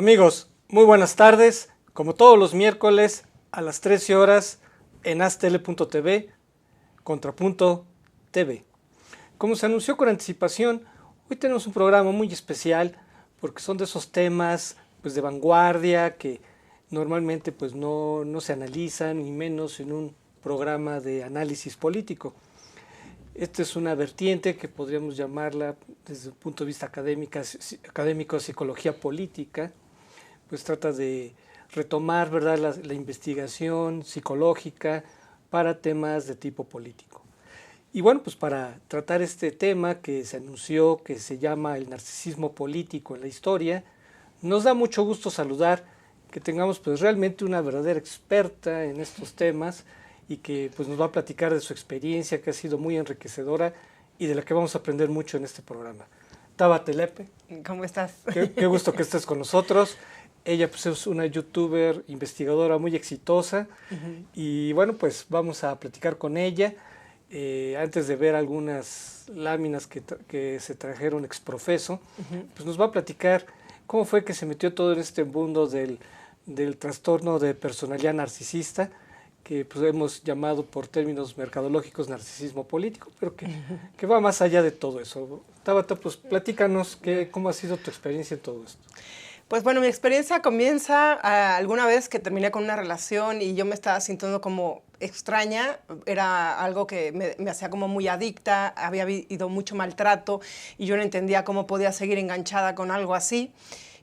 Amigos, muy buenas tardes. Como todos los miércoles a las 13 horas en astl.tv, Contrapunto TV. Como se anunció con anticipación, hoy tenemos un programa muy especial porque son de esos temas de vanguardia que normalmente no se analizan, ni menos en un programa de análisis político. Esta es una vertiente que podríamos llamarla desde el punto de vista académico, psicología política. Pues trata de retomar, ¿verdad?, la investigación psicológica para temas de tipo político. Y bueno, pues para tratar este tema que se anunció, que se llama el narcisismo político en la historia, nos da mucho gusto saludar que tengamos pues realmente una verdadera experta en estos temas y que pues nos va a platicar de su experiencia, que ha sido muy enriquecedora y de la que vamos a aprender mucho en este programa. Tabata Lepe. ¿Cómo estás? Qué gusto que estés con nosotros. Ella pues es una youtuber, investigadora muy exitosa. Y bueno, pues vamos a platicar con ella. Antes de ver algunas láminas que se trajeron exprofeso, pues nos va a platicar cómo fue que se metió todo en este mundo del trastorno de personalidad narcisista, que pues hemos llamado por términos mercadológicos narcisismo político, pero que va más allá de todo eso. Tabata, pues platícanos cómo ha sido tu experiencia en todo esto. Pues bueno, mi experiencia comienza alguna vez que terminé con una relación y yo me estaba sintiendo como extraña, era algo que me hacía como muy adicta, había habido mucho maltrato y yo no entendía cómo podía seguir enganchada con algo así.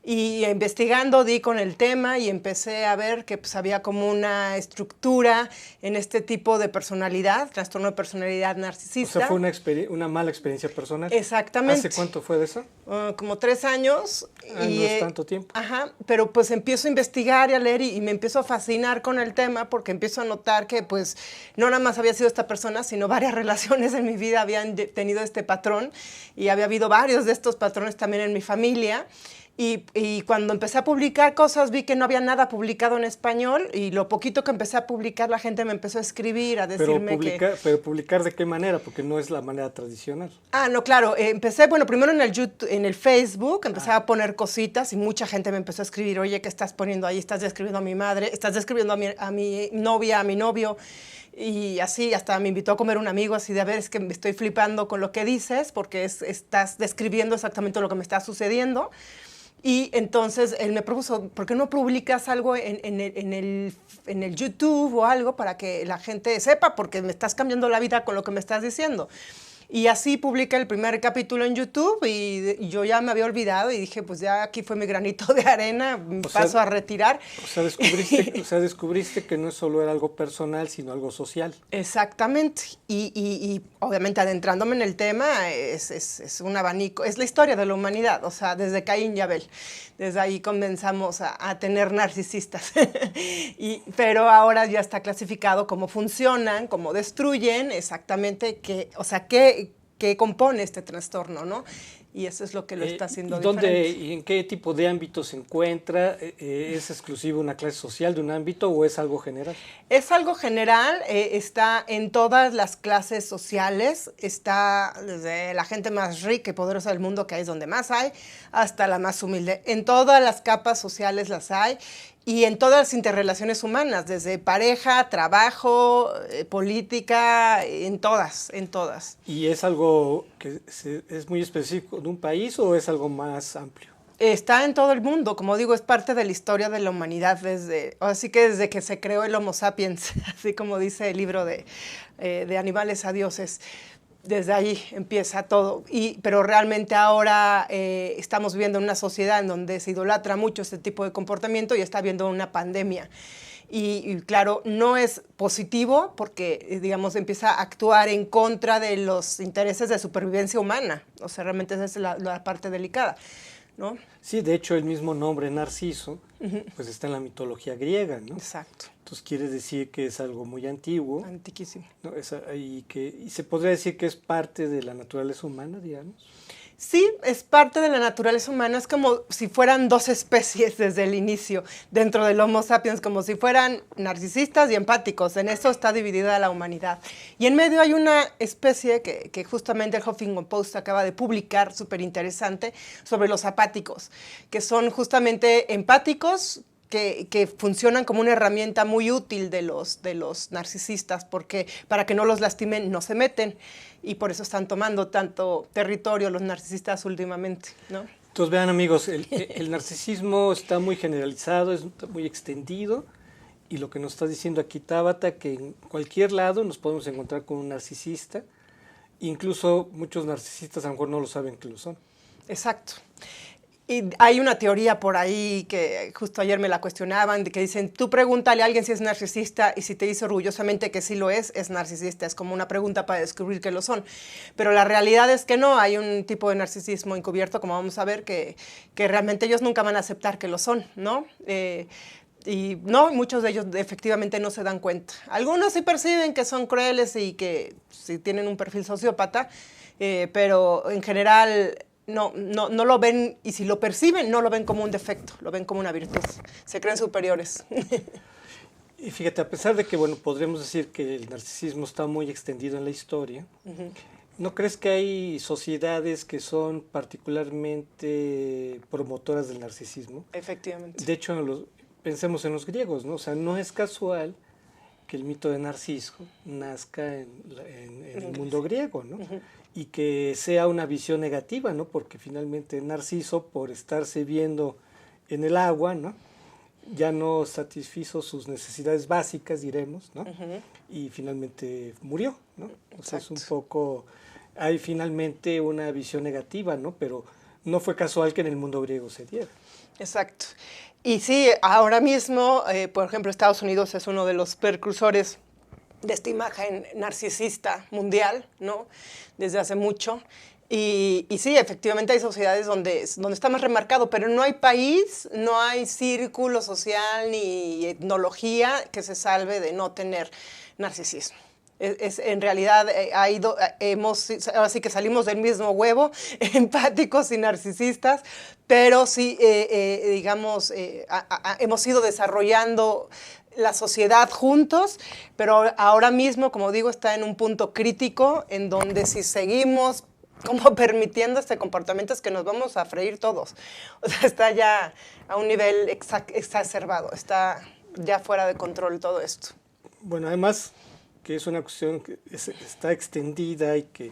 Y investigando di con el tema y empecé a ver que pues, había como una estructura en este tipo de personalidad, trastorno de personalidad narcisista. O sea, fue una mala experiencia personal. Exactamente. ¿Hace cuánto fue de eso? Como 3 años. No es tanto tiempo. Ajá, pero pues empiezo a investigar y a leer y me empiezo a fascinar con el tema porque empiezo a notar que pues no nada más había sido esta persona, sino varias relaciones en mi vida habían tenido este patrón y había habido varios de estos patrones también en mi familia. Y cuando empecé a publicar cosas vi que no había nada publicado en español y lo poquito que empecé a publicar la gente me empezó a escribir, a decirme ¿Pero publicar de qué manera? Porque no es la manera tradicional. No, claro. Empecé, bueno, primero en el YouTube, en el Facebook, empecé a poner cositas y mucha gente me empezó a escribir, oye, ¿qué estás poniendo ahí? Estás describiendo a mi madre, estás describiendo a mi novia, a mi novio. Y así hasta me invitó a comer un amigo así de, a ver, es que me estoy flipando con lo que dices porque estás describiendo exactamente lo que me está sucediendo. Y entonces él me propuso, ¿por qué no publicas algo en el YouTube o algo para que la gente sepa? Porque me estás cambiando la vida con lo que me estás diciendo. Y así publiqué el primer capítulo en YouTube y yo ya me había olvidado y dije, pues ya aquí fue mi granito de arena, paso a retirar. O sea, descubriste que no solo era algo personal, sino algo social. Exactamente. Y obviamente adentrándome en el tema es un abanico, es la historia de la humanidad, o sea, desde Caín y Abel. Desde ahí comenzamos a tener narcisistas. Pero ahora ya está clasificado cómo funcionan, cómo destruyen, exactamente qué compone este trastorno, ¿no? Y eso es lo que lo está haciendo diferente. ¿Y en qué tipo de ámbito se encuentra? ¿Es exclusivo una clase social de un ámbito o es algo general? Es algo general, está en todas las clases sociales, está desde la gente más rica y poderosa del mundo, que ahí es donde más hay, hasta la más humilde. En todas las capas sociales las hay y en todas las interrelaciones humanas, desde pareja, trabajo, política, en todas. ¿Y es algo que es muy específico de un país o es algo más amplio? Está en todo el mundo, como digo, es parte de la historia de la humanidad, así que desde que se creó el Homo sapiens, así como dice el libro de Animales a Dioses. Desde ahí empieza todo, pero realmente ahora estamos viviendo en una sociedad en donde se idolatra mucho este tipo de comportamiento y está habiendo una pandemia. Y claro, no es positivo porque, digamos, empieza a actuar en contra de los intereses de supervivencia humana. O sea, realmente esa es la parte delicada, ¿no? Sí, de hecho el mismo nombre Narciso pues está en la mitología griega, ¿no? Exacto. Entonces quiere decir que es algo muy antiguo. Antiquísimo. ¿No? Y se podría decir que es parte de la naturaleza humana, digamos. Sí, es parte de la naturaleza humana, es como si fueran dos especies desde el inicio dentro del Homo sapiens, como si fueran narcisistas y empáticos. En eso está dividida la humanidad. Y en medio hay una especie que justamente el Huffington Post acaba de publicar, súper interesante, sobre los apáticos, que son justamente empáticos, que funcionan como una herramienta muy útil de los narcisistas, porque para que no los lastimen no se meten, y por eso están tomando tanto territorio los narcisistas últimamente, ¿no? Entonces vean amigos, el narcisismo está muy generalizado, es muy extendido, y lo que nos está diciendo aquí Tabata, que en cualquier lado nos podemos encontrar con un narcisista, incluso muchos narcisistas a lo mejor no lo saben que lo son. Exacto. Y hay una teoría por ahí que justo ayer me la cuestionaban, de que dicen, tú pregúntale a alguien si es narcisista y si te dice orgullosamente que sí lo es narcisista. Es como una pregunta para descubrir que lo son. Pero la realidad es que no, hay un tipo de narcisismo encubierto, como vamos a ver, que realmente ellos nunca van a aceptar que lo son, ¿no? Y no, muchos de ellos efectivamente no se dan cuenta. Algunos sí perciben que son crueles y que sí tienen un perfil sociópata, pero en general no lo ven, y si lo perciben, no lo ven como un defecto, lo ven como una virtud. Se creen superiores. Y fíjate, a pesar de que, bueno, podríamos decir que el narcisismo está muy extendido en la historia, ¿no crees que hay sociedades que son particularmente promotoras del narcisismo? Efectivamente. De hecho, pensemos en los griegos, ¿no? O sea, no es casual que el mito de Narciso nazca en el mundo griego, ¿no? Y que sea una visión negativa, ¿no? Porque finalmente Narciso, por estarse viendo en el agua, ¿no? Ya no satisfizo sus necesidades básicas, diremos, ¿no? Y finalmente murió, ¿no? O sea, es un poco, hay finalmente una visión negativa, ¿no? Pero no fue casual que en el mundo griego se diera. Exacto. Y sí, ahora mismo, por ejemplo, Estados Unidos es uno de los precursores de esta imagen narcisista mundial, ¿no? Desde hace mucho. Y sí, efectivamente hay sociedades donde está más remarcado, pero no hay país, no hay círculo social ni etnología que se salve de no tener narcisismo. En realidad, ahora sí que salimos del mismo huevo, empáticos y narcisistas, pero sí, digamos, hemos ido desarrollando la sociedad juntos, pero ahora mismo, como digo, está en un punto crítico en donde si seguimos como permitiendo este comportamiento es que nos vamos a freír todos. O sea, está ya a un nivel exacerbado, está ya fuera de control todo esto. Bueno, además que es una cuestión que está extendida y que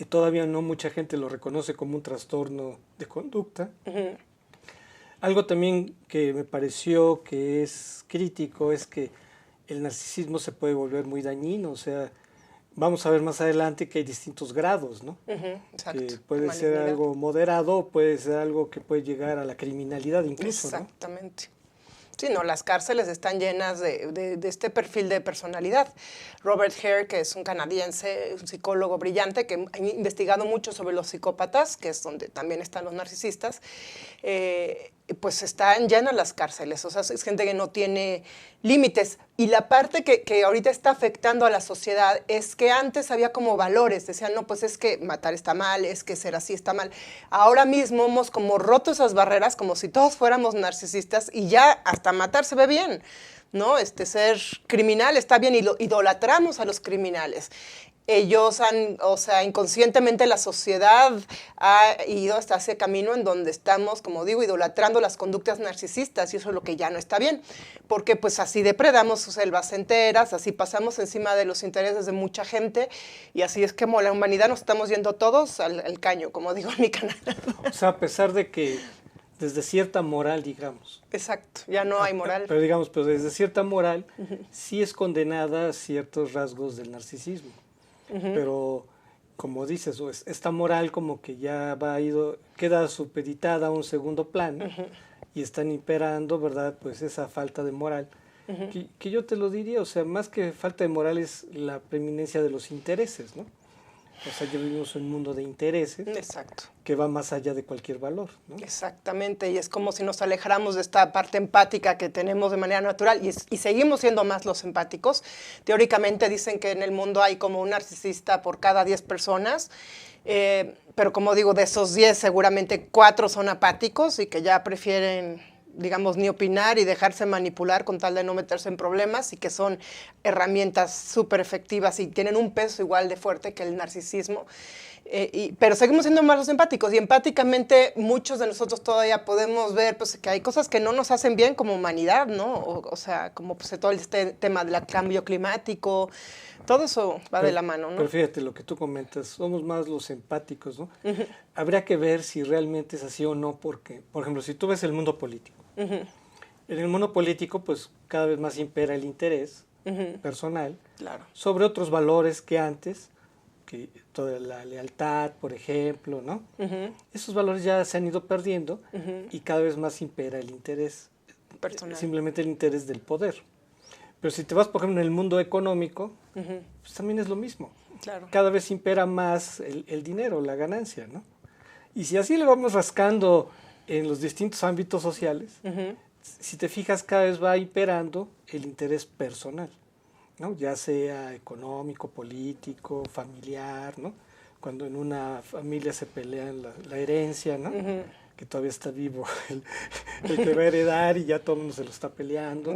todavía no mucha gente lo reconoce como un trastorno de conducta. Algo también que me pareció que es crítico es que el narcisismo se puede volver muy dañino, o sea, vamos a ver más adelante que hay distintos grados, ¿no? Exacto. Que puede ser algo moderado, puede ser algo que puede llegar a la criminalidad incluso, exactamente. ¿No? Sí, no, las cárceles están llenas de este perfil de personalidad. Robert Hare, que es un canadiense, un psicólogo brillante, que ha investigado mucho sobre los psicópatas, que es donde también están los narcisistas, pues están llenas las cárceles, o sea, es gente que no tiene límites. Y la parte que ahorita está afectando a la sociedad es que antes había como valores, decían, no, pues es que matar está mal, es que ser así está mal. Ahora mismo hemos como roto esas barreras, como si todos fuéramos narcisistas, y ya hasta matar se ve bien, ¿no? Ser criminal está bien, y idolatramos a los criminales. Ellos inconscientemente la sociedad ha ido hasta ese camino en donde estamos, como digo, idolatrando las conductas narcisistas, y eso es lo que ya no está bien, porque pues así depredamos selvas enteras, así pasamos encima de los intereses de mucha gente, y así es como la humanidad nos estamos yendo todos al caño, como digo en mi canal. O sea, a pesar de que desde cierta moral, digamos. Exacto, ya no hay moral. Pero digamos, pero desde cierta moral sí es condenada a ciertos rasgos del narcisismo. Pero, como dices, esta moral como que ya queda supeditada a un segundo plano y están imperando, ¿verdad? Pues esa falta de moral. Que yo te lo diría, o sea, más que falta de moral es la preeminencia de los intereses, ¿no? O sea, ya vivimos en un mundo de intereses. Exacto. Que va más allá de cualquier valor, ¿no? Exactamente, y es como si nos alejáramos de esta parte empática que tenemos de manera natural y seguimos siendo más los empáticos. Teóricamente dicen que en el mundo hay como un narcisista por cada 10 personas, pero como digo, de esos 10 seguramente 4 son apáticos y que ya prefieren, digamos, ni opinar y dejarse manipular con tal de no meterse en problemas, y que son herramientas súper efectivas y tienen un peso igual de fuerte que el narcisismo. Pero seguimos siendo más los empáticos, y empáticamente muchos de nosotros todavía podemos ver pues, que hay cosas que no nos hacen bien como humanidad, ¿no? O sea, como pues, todo este tema del cambio climático, todo eso va de la mano, ¿no? Pero fíjate, lo que tú comentas, somos más los empáticos, ¿no? Habría que ver si realmente es así o no, porque, por ejemplo, si tú ves el mundo político, en el mundo político, pues cada vez más impera el interés personal sobre otros valores que antes, que toda la lealtad, por ejemplo, ¿no? Esos valores ya se han ido perdiendo y cada vez más impera el interés personal. Simplemente el interés del poder. Pero si te vas, por ejemplo, en el mundo económico, pues también es lo mismo. Claro. Cada vez impera más el dinero, la ganancia, ¿no? Y si así le vamos rascando en los distintos ámbitos sociales, si te fijas, cada vez va imperando el interés personal, ¿no? Ya sea económico, político, familiar, ¿no? Cuando en una familia se pelean la herencia, ¿no? Que todavía está vivo el que va a heredar y ya todo el mundo se lo está peleando.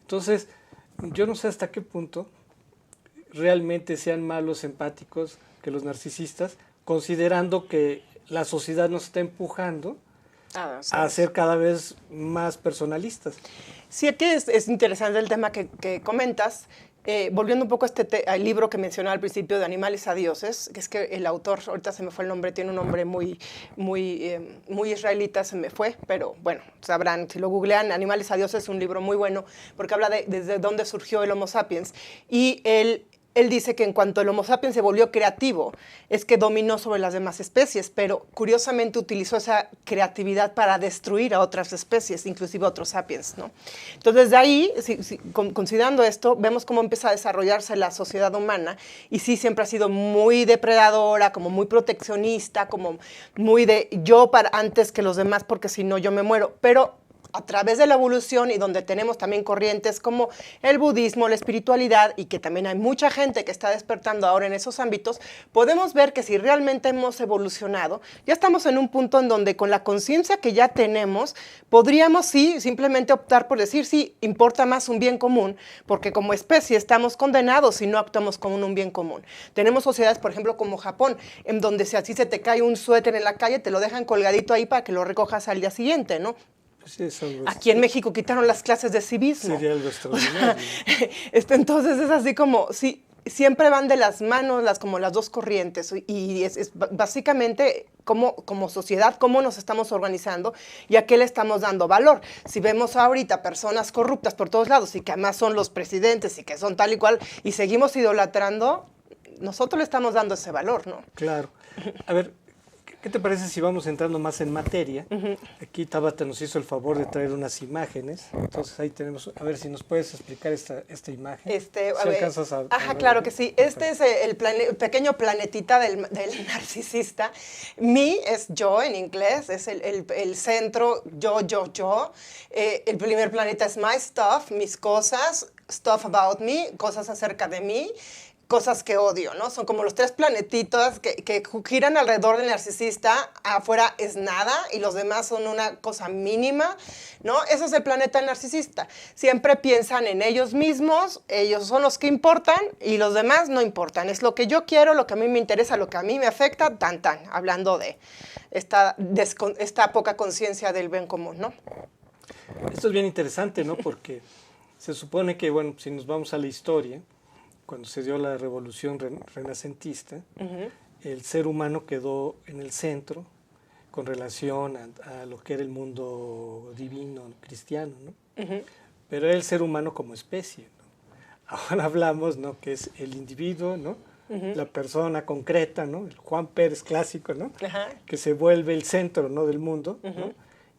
Entonces, yo no sé hasta qué punto realmente sean más los empáticos que los narcisistas, considerando que la sociedad nos está empujando a ser cada vez más personalistas. Sí, aquí es interesante el tema que comentas. Volviendo un poco a al libro que mencionaba al principio de Animales a Dioses, que es que el autor, ahorita se me fue el nombre, tiene un nombre muy israelita, se me fue, pero bueno, sabrán, si lo googlean, Animales a Dioses es un libro muy bueno, porque habla de desde dónde surgió el Homo sapiens, y él dice que en cuanto el Homo sapiens se volvió creativo, es que dominó sobre las demás especies, pero curiosamente utilizó esa creatividad para destruir a otras especies, inclusive a otros sapiens, ¿no? Entonces, de ahí, considerando esto, vemos cómo empieza a desarrollarse la sociedad humana, y sí, siempre ha sido muy depredadora, como muy proteccionista, como muy de yo para antes que los demás, porque si no yo me muero, pero a través de la evolución, y donde tenemos también corrientes como el budismo, la espiritualidad, y que también hay mucha gente que está despertando ahora en esos ámbitos, podemos ver que si realmente hemos evolucionado, ya estamos en un punto en donde con la conciencia que ya tenemos, podríamos sí simplemente optar por decir sí, importa más un bien común, porque como especie estamos condenados si no actuamos como un bien común. Tenemos sociedades, por ejemplo, como Japón, en donde si así se te cae un suéter en la calle, te lo dejan colgadito ahí para que lo recojas al día siguiente, ¿no? Sí, aquí en México quitaron las clases de civismo. Sería algo extraordinario. Entonces es así como, sí, siempre van de las manos como las dos corrientes, y es básicamente como sociedad, cómo nos estamos organizando y a qué le estamos dando valor. Si vemos ahorita personas corruptas por todos lados y que además son los presidentes y que son tal y cual, y seguimos idolatrando, nosotros le estamos dando ese valor, ¿no? Claro. A ver, ¿qué te parece si vamos entrando más en materia? Aquí Tabata nos hizo el favor de traer unas imágenes. Entonces ahí tenemos, a ver si nos puedes explicar esta imagen. Alcanzas a claro que sí. Este es el pequeño planetita del narcisista. Me es yo en inglés, es el centro, yo. El primer planeta es my stuff, mis cosas, stuff about me, cosas acerca de mí. Cosas que odio, ¿no? Son como los tres planetitos que giran alrededor del narcisista. Afuera es nada y los demás son una cosa mínima, ¿no? Ese es el planeta narcisista. Siempre piensan en ellos mismos, ellos son los que importan y los demás no importan. Es lo que yo quiero, lo que a mí me interesa, lo que a mí me afecta, hablando de esta poca conciencia del bien común, ¿no? Esto es bien interesante, ¿no? Porque se supone que, bueno, si nos vamos a la historia, cuando se dio la revolución renacentista, el ser humano quedó en el centro con relación a lo que era el mundo divino, cristiano, ¿no? Pero era el ser humano como especie, ¿no? Ahora hablamos, ¿no?, que es el individuo, ¿no? La persona concreta, ¿no? El Juan Pérez clásico, ¿no? Que se vuelve el centro, ¿no?, del mundo, ¿no?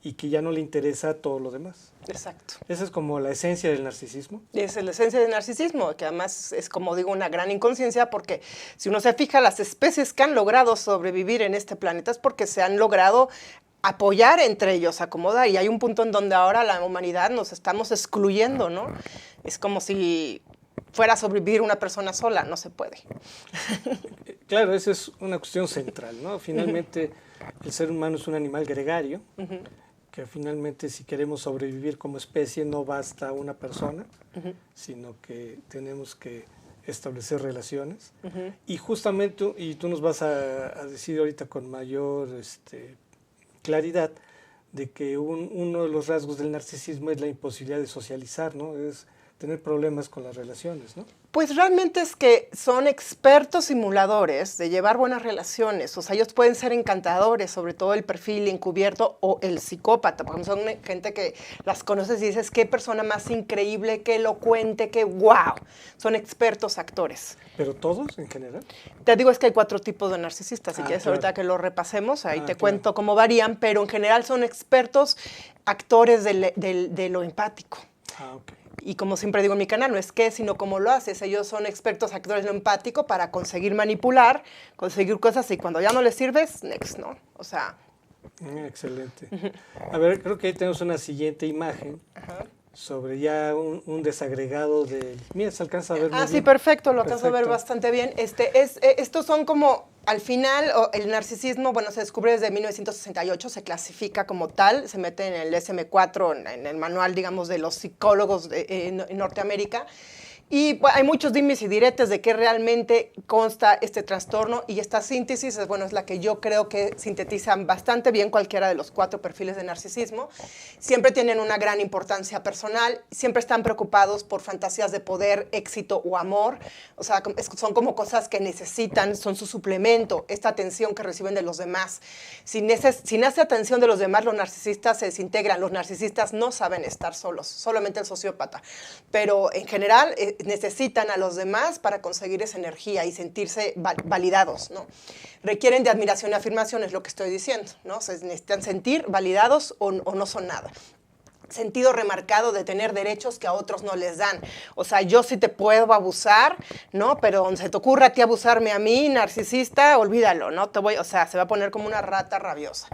y que ya no le interesa todo lo demás. Exacto. Esa es como la esencia del narcisismo. Esa es la esencia del narcisismo, que además es, como digo, una gran inconsciencia, porque si uno se fija, las especies que han logrado sobrevivir en este planeta es porque se han logrado apoyar entre ellos, acomodar, y hay un punto en donde ahora la humanidad nos estamos excluyendo, ¿no? Es como si fuera a sobrevivir una persona sola, no se puede. Claro, esa es una cuestión central, ¿no? Finalmente, el ser humano es un animal gregario, que finalmente si queremos sobrevivir como especie no basta una persona, sino que tenemos que establecer relaciones. Y justamente, y tú nos vas a decir ahorita con mayor claridad, de que uno de los rasgos del narcisismo es la imposibilidad de socializar, ¿no? Es tener problemas con las relaciones, ¿no? Pues realmente es que son expertos simuladores de llevar buenas relaciones. O sea, ellos pueden ser encantadores, sobre todo el perfil encubierto o el psicópata. Porque son gente que las conoces y dices, qué persona más increíble, qué elocuente, qué wow. Son expertos actores. ¿Pero todos en general? Te digo, es que hay 4 tipos de narcisistas. Si quieres, claro. ahorita que lo repasemos, ahí te claro. cuento cómo varían. Pero en general son expertos actores de lo empático. Ok. Y como siempre digo en mi canal, no es qué, sino cómo lo haces. Ellos son expertos actores de lo empático para conseguir manipular, conseguir cosas, y cuando ya no les sirves, next, ¿no? O sea... Excelente. A ver, creo que ahí tenemos una siguiente imagen sobre ya un desagregado de... Mira, se alcanza a ver muy sí, bien. perfecto, lo alcanzo a ver Perfecto. bastante bien. Estos son como, al final, el narcisismo, bueno, se descubre desde 1968, se clasifica como tal, se mete en el DSM-4, en el manual, digamos, de los psicólogos en Norteamérica. Y bueno, hay muchos dimes y diretes de qué realmente consta este trastorno, y esta síntesis es la que yo creo que sintetizan bastante bien cualquiera de los 4 perfiles de narcisismo. Siempre tienen una gran importancia personal, siempre están preocupados por fantasías de poder, éxito o amor. O sea, son como cosas que necesitan, son su suplemento, esta atención que reciben de los demás. Si nace atención de los demás, los narcisistas se desintegran. Los narcisistas no saben estar solos, solamente el sociópata. Pero en general... necesitan a los demás para conseguir esa energía y sentirse validados, ¿no? Requieren de admiración y afirmación, es lo que estoy diciendo, ¿no? Se necesitan sentir validados o no son nada. Sentido remarcado de tener derechos que a otros no les dan. O sea, yo sí te puedo abusar, ¿no? Pero donde se te ocurra a ti abusarme a mí, narcisista, olvídalo, ¿no? Se va a poner como una rata rabiosa.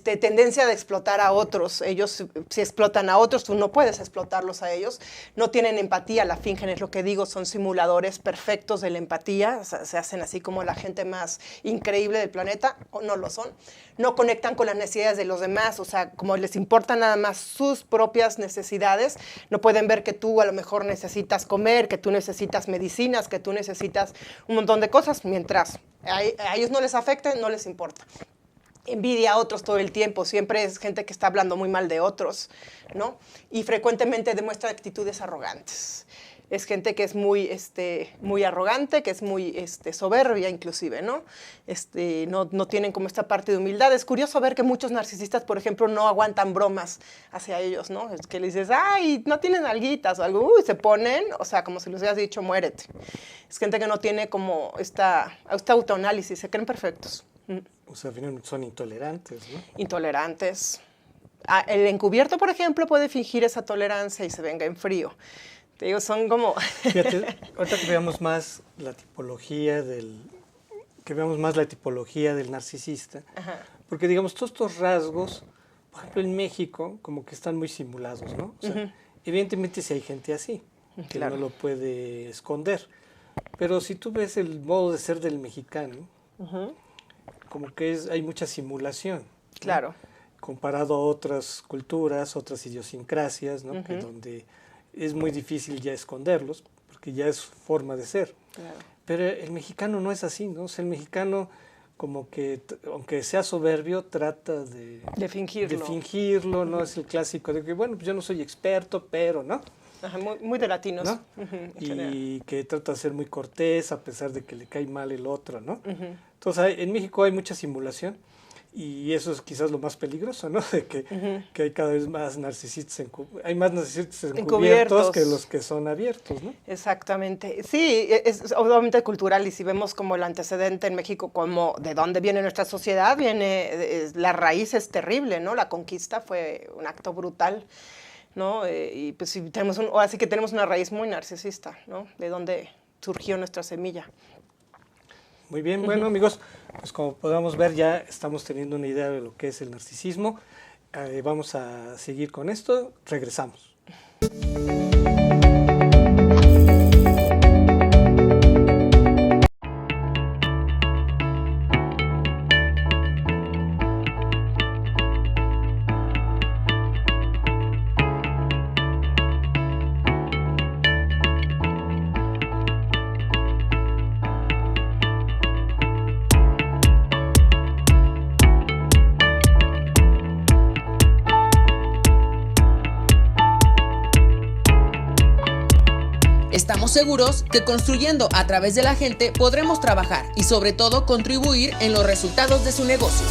Tendencia de explotar a otros. Ellos, si explotan a otros, tú no puedes explotarlos a ellos. No tienen empatía, la fingen, es lo que digo, son simuladores perfectos de la empatía. O sea, se hacen así como la gente más increíble del planeta, o no lo son. No conectan con las necesidades de los demás, o sea, como les importa nada más sus propias necesidades, no pueden ver que tú a lo mejor necesitas comer, que tú necesitas medicinas, que tú necesitas un montón de cosas, mientras a ellos no les afecte, no les importa. Envidia a otros todo el tiempo, siempre es gente que está hablando muy mal de otros, ¿no? Y frecuentemente demuestra actitudes arrogantes. Es gente que es muy arrogante, que es muy soberbia inclusive, ¿no? No tienen como esta parte de humildad. Es curioso ver que muchos narcisistas, por ejemplo, no aguantan bromas hacia ellos, ¿no? Es que les dices, ay, no tienen alguitas o algo, se ponen, o sea, como si les hubieras dicho, muérete. Es gente que no tiene como este autoanálisis, se creen perfectos. O sea, finalmente son intolerantes, ¿no? Intolerantes. El encubierto, por ejemplo, puede fingir esa tolerancia y se venga en frío. Te digo, son como... Fíjate, ahorita que veamos más la tipología del narcisista, porque digamos, todos estos rasgos, por ejemplo, en México, como que están muy simulados, ¿no? O sea, evidentemente sí hay gente así, que no lo puede esconder, pero si tú ves el modo de ser del mexicano, como que hay mucha simulación, ¿no? Claro. Comparado a otras culturas, otras idiosincrasias, ¿no? Que donde es muy difícil ya esconderlos, porque ya es forma de ser. Claro. Pero el mexicano no es así, ¿no? O sea, el mexicano, como que, aunque sea soberbio, trata de fingirlo, ¿no? Es el clásico de que, bueno, pues yo no soy experto, pero, ¿no? Ajá, muy de latinos. ¿No? Y que trata de ser muy cortés, a pesar de que le cae mal el otro, ¿no? Entonces, en México hay mucha simulación. y eso es quizás lo más peligroso, ¿no? De que hay cada vez más narcisistas, hay más narcisistas encubiertos que los que son abiertos, ¿no? Exactamente. Sí, es obviamente cultural, y si vemos como el antecedente en México, como de dónde viene nuestra sociedad, la raíz es terrible, ¿no? La conquista fue un acto brutal, ¿no? Y pues sí, así que tenemos una raíz muy narcisista, ¿no? De dónde surgió nuestra semilla. Muy bien, bueno amigos, pues como podamos ver ya estamos teniendo una idea de lo que es el narcisismo. Vamos a seguir con esto, regresamos. Estamos seguros que construyendo a través de la gente podremos trabajar y sobre todo contribuir en los resultados de su negocio.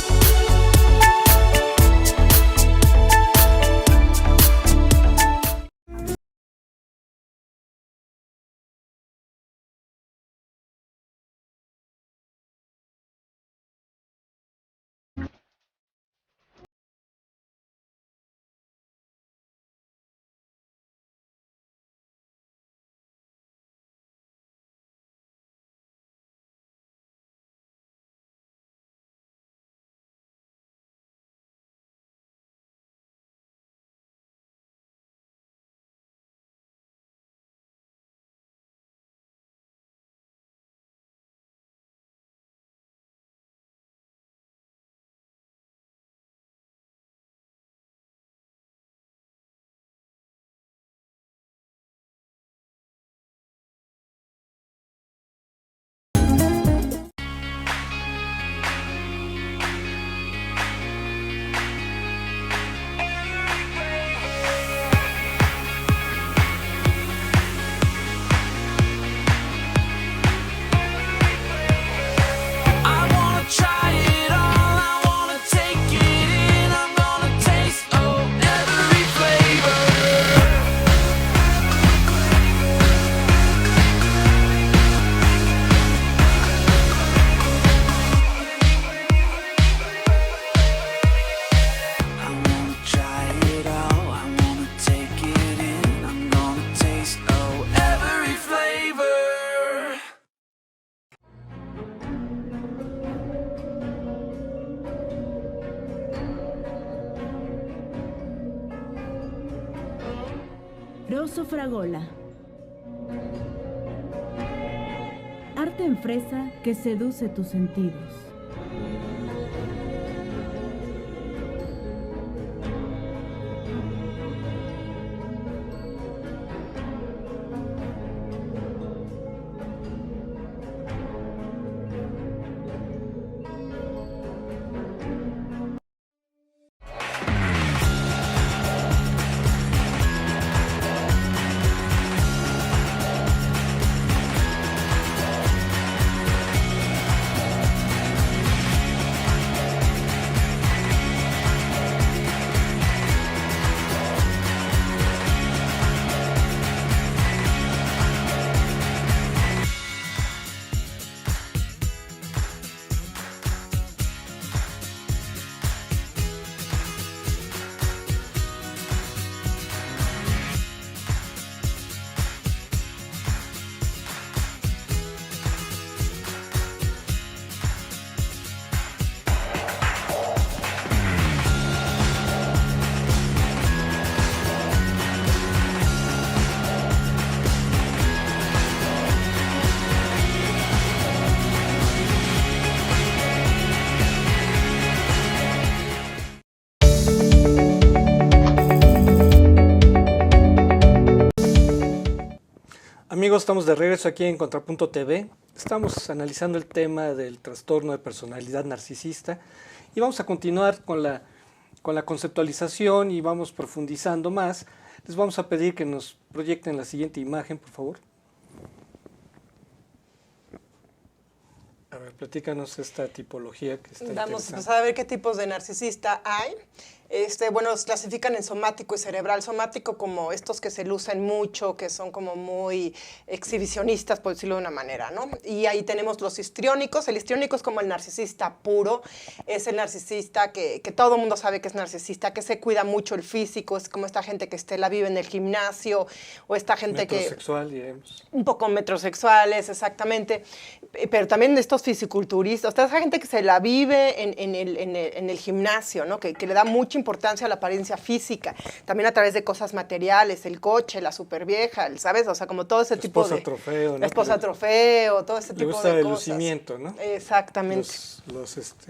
Rosso Fragola. Arte en fresa que seduce tus sentidos. Amigos, estamos de regreso aquí en Contrapunto TV. Estamos analizando el tema del trastorno de personalidad narcisista y vamos a continuar con la conceptualización y vamos profundizando más. Les vamos a pedir que nos proyecten la siguiente imagen, por favor. A ver, platícanos esta tipología que está Vamos interesante. a ver qué tipos de narcisista hay. Bueno, los clasifican en somático y cerebral. Somático como estos que se lucen mucho, que son como muy exhibicionistas, por decirlo de una manera, ¿no? Y ahí tenemos los histriónicos. El histriónico es como el narcisista puro. Es el narcisista que todo el mundo sabe que es narcisista, que se cuida mucho el físico. Es como esta gente que la vive en el gimnasio, o esta gente que... Metrosexual, diremos. Un poco metrosexuales, exactamente. Pero también de estos fisiculturistas. O sea, esa gente que se la vive en el gimnasio, ¿no? Que le da mucha importancia a la apariencia física, también a través de cosas materiales, el coche, la super vieja, ¿sabes? O sea, como todo ese tipo de... Esposa trofeo, ¿no? La esposa trofeo, todo ese tipo de cosas. Le gusta el lucimiento, ¿no? Exactamente.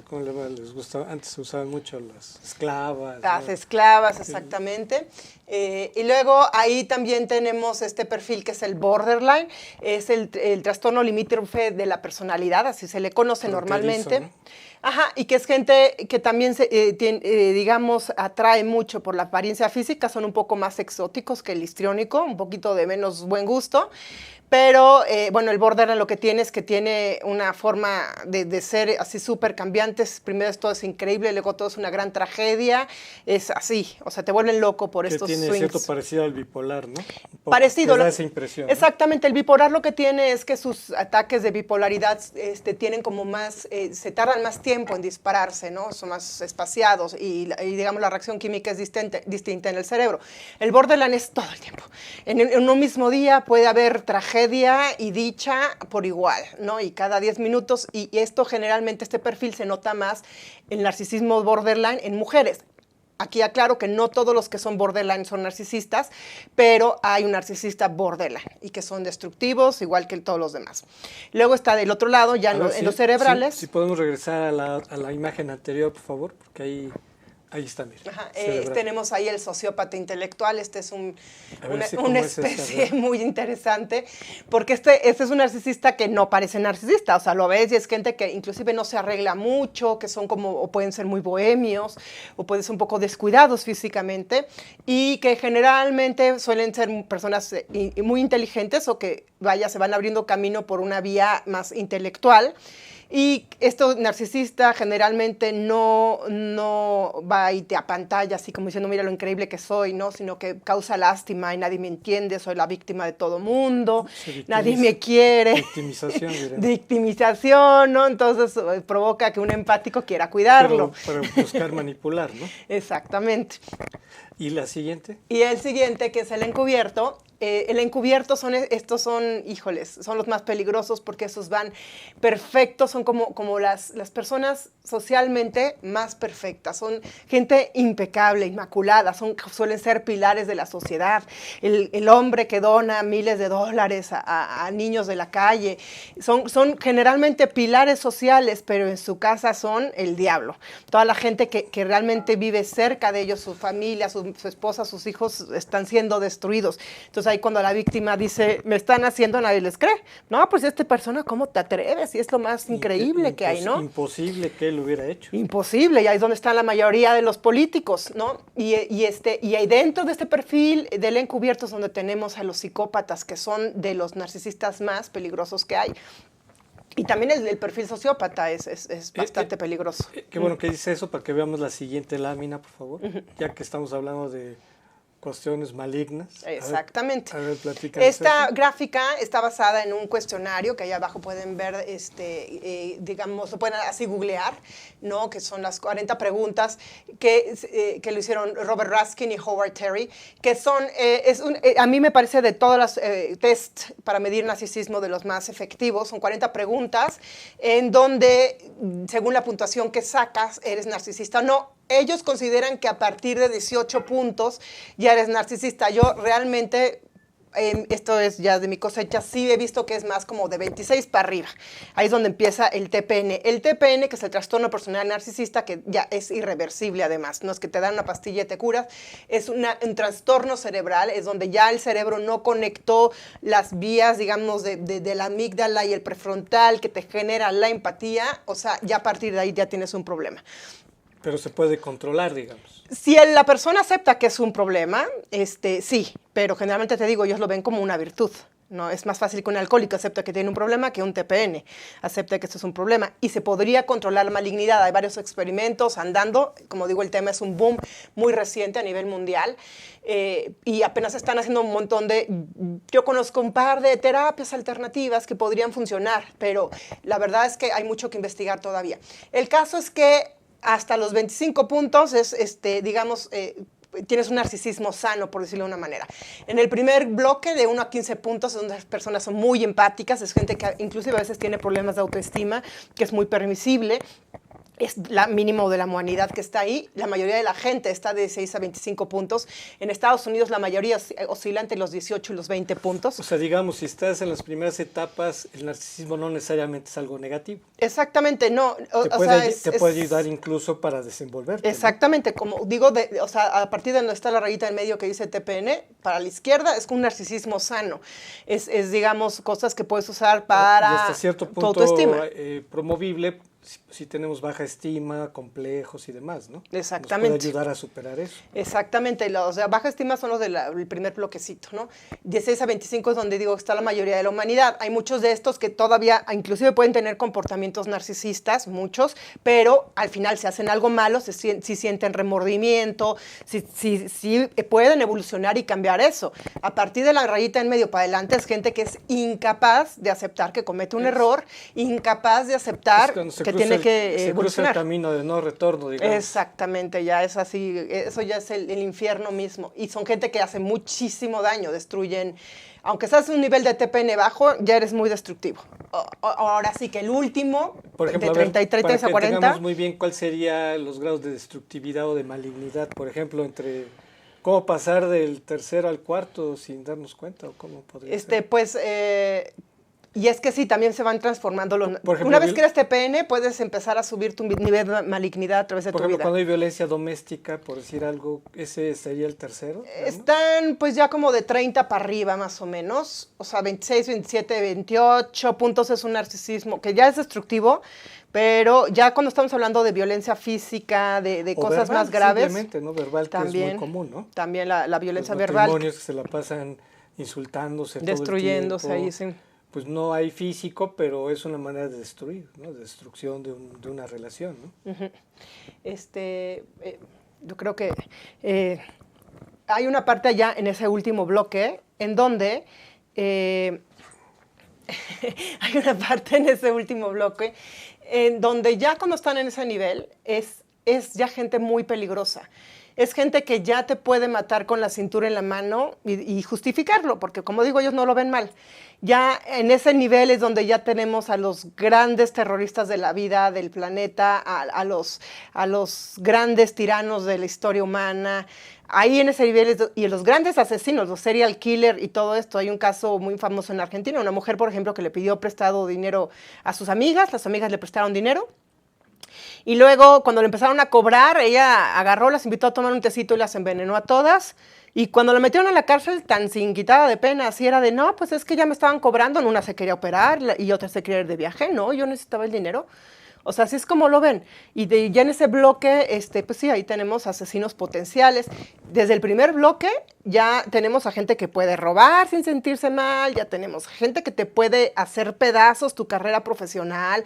¿Cómo le va? Les gusta, antes se usaban mucho las esclavas. Las ¿no? esclavas, exactamente. Y luego ahí también tenemos este perfil que es el borderline, es el trastorno limítrofe de la personalidad, así se le conoce normalmente. ¿No? Ajá, y que es gente que también, digamos, atrae mucho por la apariencia física, son un poco más exóticos que el histriónico, un poquito de menos buen gusto. Pero, bueno, el borderline lo que tiene es que tiene una forma de ser así súper cambiantes. Primero todo es increíble, luego todo es una gran tragedia. Es así, o sea, te vuelven loco por estos tiene swings. cierto parecido al bipolar, ¿no? Parecido. Te da esa impresión. Exactamente, ¿no? El bipolar lo que tiene es que sus ataques de bipolaridad tienen como más, se tardan más tiempo en dispararse, ¿no? Son más espaciados y digamos, la reacción química es distinta en el cerebro. El borderline es todo el tiempo. En un mismo día puede haber tragedia y dicha por igual, ¿no? Y cada 10 minutos, y esto generalmente, este perfil se nota más en narcisismo borderline en mujeres. Aquí aclaro que no todos los que son borderline son narcisistas, pero hay un narcisista borderline y que son destructivos, igual que todos los demás. Luego está del otro lado, ya en los cerebrales. Si podemos regresar a la imagen anterior, por favor, porque ahí está, mira. Ajá, tenemos ahí el sociópata intelectual. Este es una es especie muy interesante, porque este es un narcisista que no parece narcisista, o sea, lo ves y es gente que inclusive no se arregla mucho, que son como, o pueden ser muy bohemios, o pueden ser un poco descuidados físicamente, y que generalmente suelen ser personas muy inteligentes o que, se van abriendo camino por una vía más intelectual. Y esto narcisista generalmente no va y te apantalla así como diciendo, mira lo increíble que soy, ¿no? Sino que causa lástima y nadie me entiende, soy la víctima de todo mundo, nadie me quiere. Victimización, diremos. Victimización, ¿no? Entonces provoca que un empático quiera cuidarlo. Pero para buscar manipular, ¿no? Exactamente. ¿Y la siguiente? Y el siguiente, que es el encubierto. El encubierto son los más peligrosos porque esos van perfectos, son como las personas socialmente más perfectas, son gente impecable, inmaculada, suelen ser pilares de la sociedad. El hombre que dona miles de dólares a niños de la calle, son generalmente pilares sociales, pero en su casa son el diablo. Toda la gente que realmente vive cerca de ellos, su familia, su esposa, sus hijos están siendo destruidos. Entonces ahí cuando la víctima dice, me están haciendo, nadie les cree. No, pues esta persona, ¿cómo te atreves? Y es lo más increíble que hay, ¿no? Imposible que él lo hubiera hecho. Imposible, y ahí es donde están la mayoría de los políticos, ¿no? Y ahí dentro de este perfil del encubierto es donde tenemos a los psicópatas, que son de los narcisistas más peligrosos que hay. Y también el perfil sociópata es bastante peligroso. Qué bueno que dice eso, para que veamos la siguiente lámina, por favor, ya que estamos hablando de cuestiones malignas. Exactamente. A ver, platícanos. Esta gráfica está basada en un cuestionario que ahí abajo pueden ver, digamos, lo pueden así googlear, ¿no? Que son las 40 preguntas que lo hicieron Robert Raskin y Howard Terry, que son, a mí me parece de todos los test para medir narcisismo de los más efectivos. Son 40 preguntas en donde, según la puntuación que sacas, eres narcisista o no. Ellos consideran que a partir de 18 puntos ya eres narcisista. Yo realmente, esto es ya de mi cosecha, sí he visto que es más como de 26 para arriba. Ahí es donde empieza el TPN. El TPN, que es el trastorno personal narcisista, que ya es irreversible además. No es que te dan una pastilla y te curas. Es un trastorno cerebral, es donde ya el cerebro no conectó las vías, digamos, de la amígdala y el prefrontal que te genera la empatía. O sea, ya a partir de ahí ya tienes un problema. Pero se puede controlar, digamos. Si la persona acepta que es un problema, sí, pero generalmente te digo, ellos lo ven como una virtud. No, es más fácil que un alcohólico acepte que tiene un problema que un TPN acepte que esto es un problema. Y se podría controlar la malignidad. Hay varios experimentos andando. Como digo, el tema es un boom muy reciente a nivel mundial. Y apenas están haciendo un montón de... Yo conozco un par de terapias alternativas que podrían funcionar, pero la verdad es que hay mucho que investigar todavía. El caso es que hasta los 25 puntos es, digamos... tienes un narcisismo sano, por decirlo de una manera. En el primer bloque, de 1 a 15 puntos, donde las personas son muy empáticas, es gente que inclusive a veces tiene problemas de autoestima, que es muy permisible, es la mínimo de la humanidad que está ahí. La mayoría de la gente está de 6 a 25 puntos. En Estados Unidos la mayoría oscila entre los 18 y los 20 puntos. O sea, digamos, si estás en las primeras etapas, el narcisismo no necesariamente es algo negativo. Exactamente, no. Te puede ayudar incluso para desenvolverte. Exactamente, ¿no? Como digo, o sea, a partir de donde está la rayita en medio que dice TPN, para la izquierda es un narcisismo sano. Es digamos, cosas que puedes usar para y hasta cierto punto, tu autoestima. Promovible si tenemos baja estima, complejos y demás, ¿no? Exactamente. Nos puede ayudar a superar eso. Exactamente, los de baja estima son los del primer bloquecito, ¿no? 16 a 25 es donde digo está la mayoría de la humanidad. Hay muchos de estos que todavía, inclusive pueden tener comportamientos narcisistas, muchos, pero al final si hacen algo malo, si sienten remordimiento, si pueden evolucionar y cambiar eso. A partir de la rayita en medio para adelante es gente que es incapaz de aceptar que comete un error, incapaz de aceptar que tiene que evolucionar. Se cruza el camino de no retorno, digamos. Exactamente, ya es así, eso ya es el infierno mismo. Y son gente que hace muchísimo daño, destruyen. Aunque estás en un nivel de TPN bajo, ya eres muy destructivo. Ahora sí que el último, por ejemplo, de 33 para a 40. Que tengamos muy bien cuál serían los grados de destructividad o de malignidad, por ejemplo, entre cómo pasar del tercero al cuarto sin darnos cuenta, o cómo podría ser. Pues... y es que sí, también se van transformando. Por ejemplo, una vez que eres TPN, puedes empezar a subir tu nivel de malignidad a través de tu vida. Por ejemplo, cuando hay violencia doméstica, por decir algo, ¿ese sería el tercero? ¿No? Están pues ya como de 30 para arriba, más o menos. O sea, 26, 27, 28 puntos es un narcisismo que ya es destructivo, pero ya cuando estamos hablando de violencia física, de cosas verbal, más graves. Simplemente, ¿no? Verbal, también, que es muy común, ¿no? También la violencia Los verbal. matrimonios que se la pasan insultándose destruyéndose todo el ahí, tiempo. sí. Pues no hay físico, pero es una manera de destruir, ¿no? De destrucción de una relación, ¿no? Uh-huh. Yo creo que hay una parte allá en ese último bloque en donde hay una parte en ese último bloque en donde ya cuando están en ese nivel es ya gente muy peligrosa. Es gente que ya te puede matar con la cintura en la mano y justificarlo, porque como digo, ellos no lo ven mal. Ya en ese nivel es donde ya tenemos a los grandes terroristas de la vida, del planeta, a los grandes tiranos de la historia humana. Ahí en ese nivel y los grandes asesinos, los serial killer y todo esto. Hay un caso muy famoso en Argentina, una mujer, por ejemplo, que le pidió prestado dinero a sus amigas, las amigas le prestaron dinero. Y luego, cuando le empezaron a cobrar, ella agarró, las invitó a tomar un tecito y las envenenó a todas. Y cuando la metieron a la cárcel, tan sin quitada de pena, así era de, no, pues es que ya me estaban cobrando, una se quería operar y otra se quería ir de viaje, no, yo necesitaba el dinero. O sea, así es como lo ven. Y ya en ese bloque, pues sí, ahí tenemos asesinos potenciales. Desde el primer bloque ya tenemos a gente que puede robar sin sentirse mal, ya tenemos gente que te puede hacer pedazos tu carrera profesional,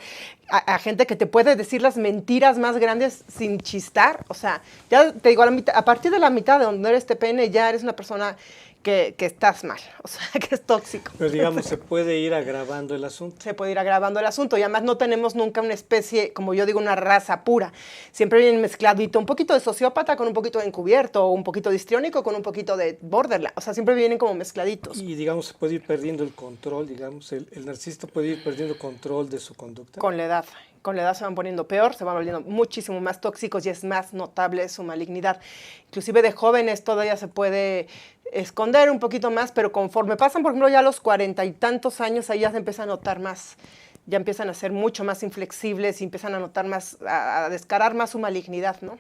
a gente que te puede decir las mentiras más grandes sin chistar. O sea, ya te digo, a partir de la mitad de donde eres TPN ya eres una persona que estás mal, o sea, que es tóxico. Pero digamos, se puede ir agravando el asunto. Se puede ir agravando el asunto y además no tenemos nunca una especie, como yo digo, una raza pura. Siempre viene mezcladito, un poquito de sociópata con un poquito de encubierto, o un poquito de histriónico con un poquito de borderline. O sea, siempre vienen como mezcladitos. Y digamos, se puede ir perdiendo el control, digamos, el narcisista puede ir perdiendo control de su conducta. Con la edad. Con la edad se van poniendo peor, se van volviendo muchísimo más tóxicos y es más notable su malignidad. Inclusive de jóvenes todavía se puede esconder un poquito más, pero conforme pasan, por ejemplo, ya a los 40 y tantos años, ahí ya se empieza a notar más, ya empiezan a ser mucho más inflexibles y empiezan a notar más, a descarar más su malignidad, ¿no?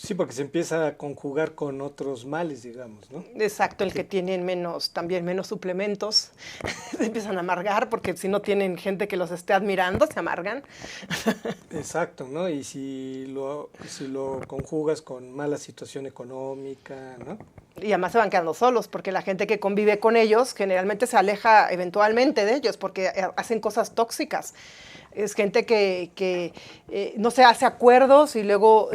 Sí, porque se empieza a conjugar con otros males, digamos, ¿no? Exacto, el que tienen también menos suplementos, se empiezan a amargar porque si no tienen gente que los esté admirando, se amargan. Exacto, ¿no? Y si lo conjugas con mala situación económica, ¿no? Y además se van quedando solos porque la gente que convive con ellos generalmente se aleja eventualmente de ellos porque hacen cosas tóxicas. Es gente que no se hace acuerdos y luego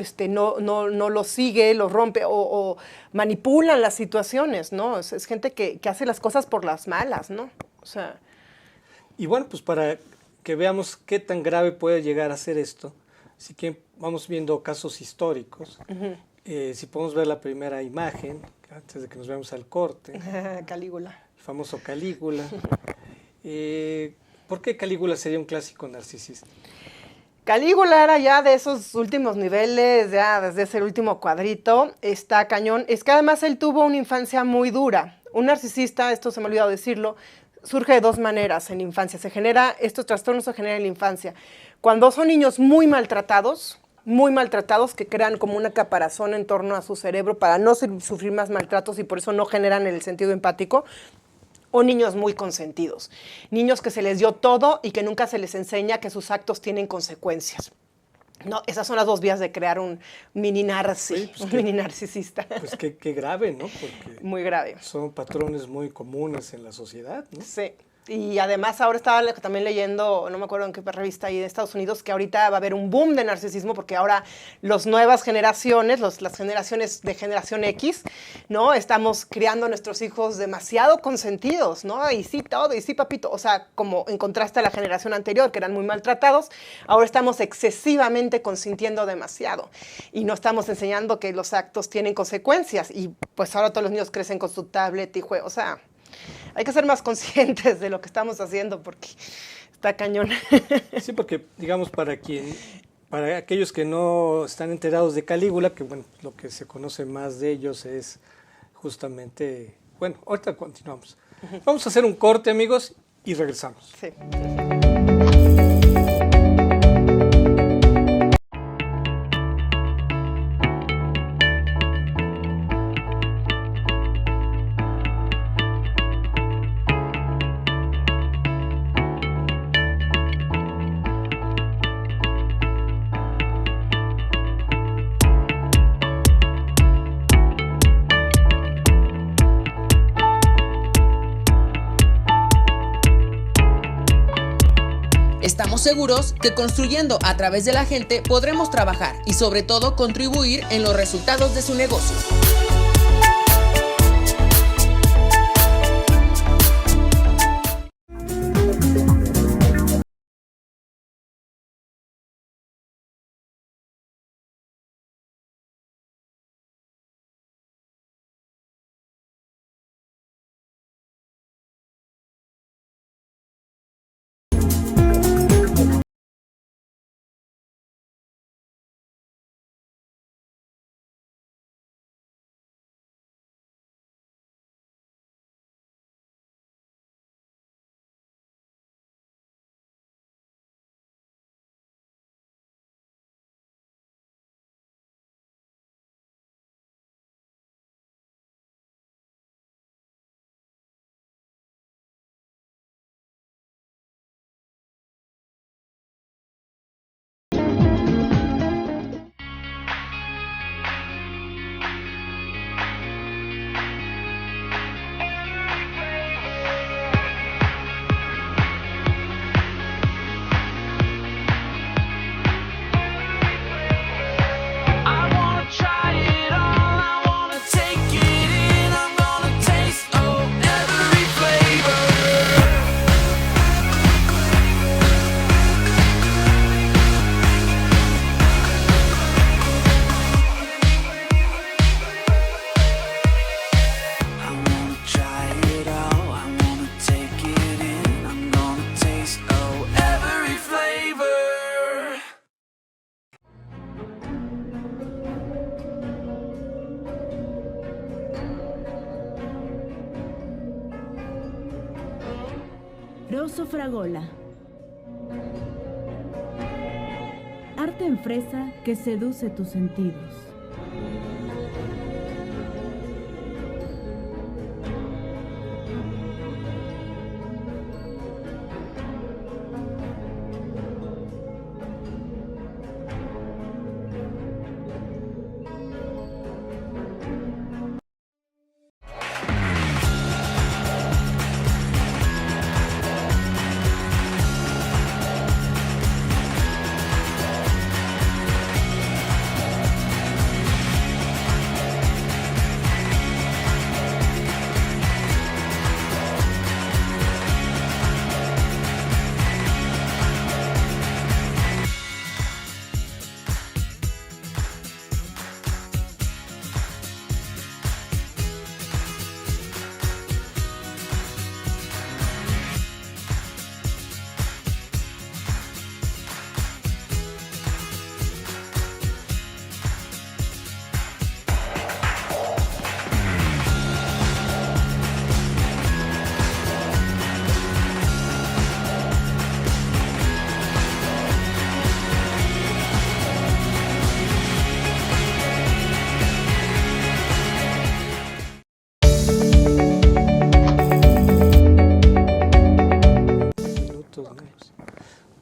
no los sigue, los rompe o manipulan las situaciones, ¿no? Es gente que hace las cosas por las malas, ¿no? O sea... Y bueno, pues para que veamos qué tan grave puede llegar a ser esto, así que vamos viendo casos históricos. Si podemos ver la primera imagen, antes de que nos veamos al corte. Calígula. El famoso Calígula. ¿Por qué Calígula sería un clásico narcisista? Calígula era ya de esos últimos niveles, ya desde ese último cuadrito, está cañón. Es que además él tuvo una infancia muy dura. Un narcisista, esto se me ha olvidado decirlo, surge de dos maneras en la infancia. Estos trastornos se generan en la infancia. Cuando son niños muy maltratados, que crean como una caparazón en torno a su cerebro para no sufrir más maltratos y por eso no generan el sentido empático. O niños muy consentidos, niños que se les dio todo y que nunca se les enseña que sus actos tienen consecuencias. No, esas son las dos vías de crear un mini narcisista. Pues qué grave, ¿no? Porque muy grave. Son patrones muy comunes en la sociedad, ¿no? Sí. Y además ahora estaba también leyendo, no me acuerdo en qué revista ahí de Estados Unidos, que ahorita va a haber un boom de narcisismo porque ahora las nuevas generaciones, las generaciones de generación X, ¿no? Estamos criando a nuestros hijos demasiado consentidos, ¿no? Y sí todo, y sí papito. O sea, como en contraste a la generación anterior, que eran muy maltratados, ahora estamos excesivamente consintiendo demasiado. Y no estamos enseñando que los actos tienen consecuencias. Y pues ahora todos los niños crecen con su tablet y juego. O sea... Hay que ser más conscientes de lo que estamos haciendo porque está cañón. Sí, porque digamos para aquellos que no están enterados de Calígula, que bueno, lo que se conoce más de ellos es justamente, bueno, ahorita continuamos. Vamos a hacer un corte, amigos, y regresamos. Sí. Estamos seguros que construyendo a través de la gente podremos trabajar y sobre todo contribuir en los resultados de su negocio. Rosso Fragola. Arte en fresa que seduce tus sentidos.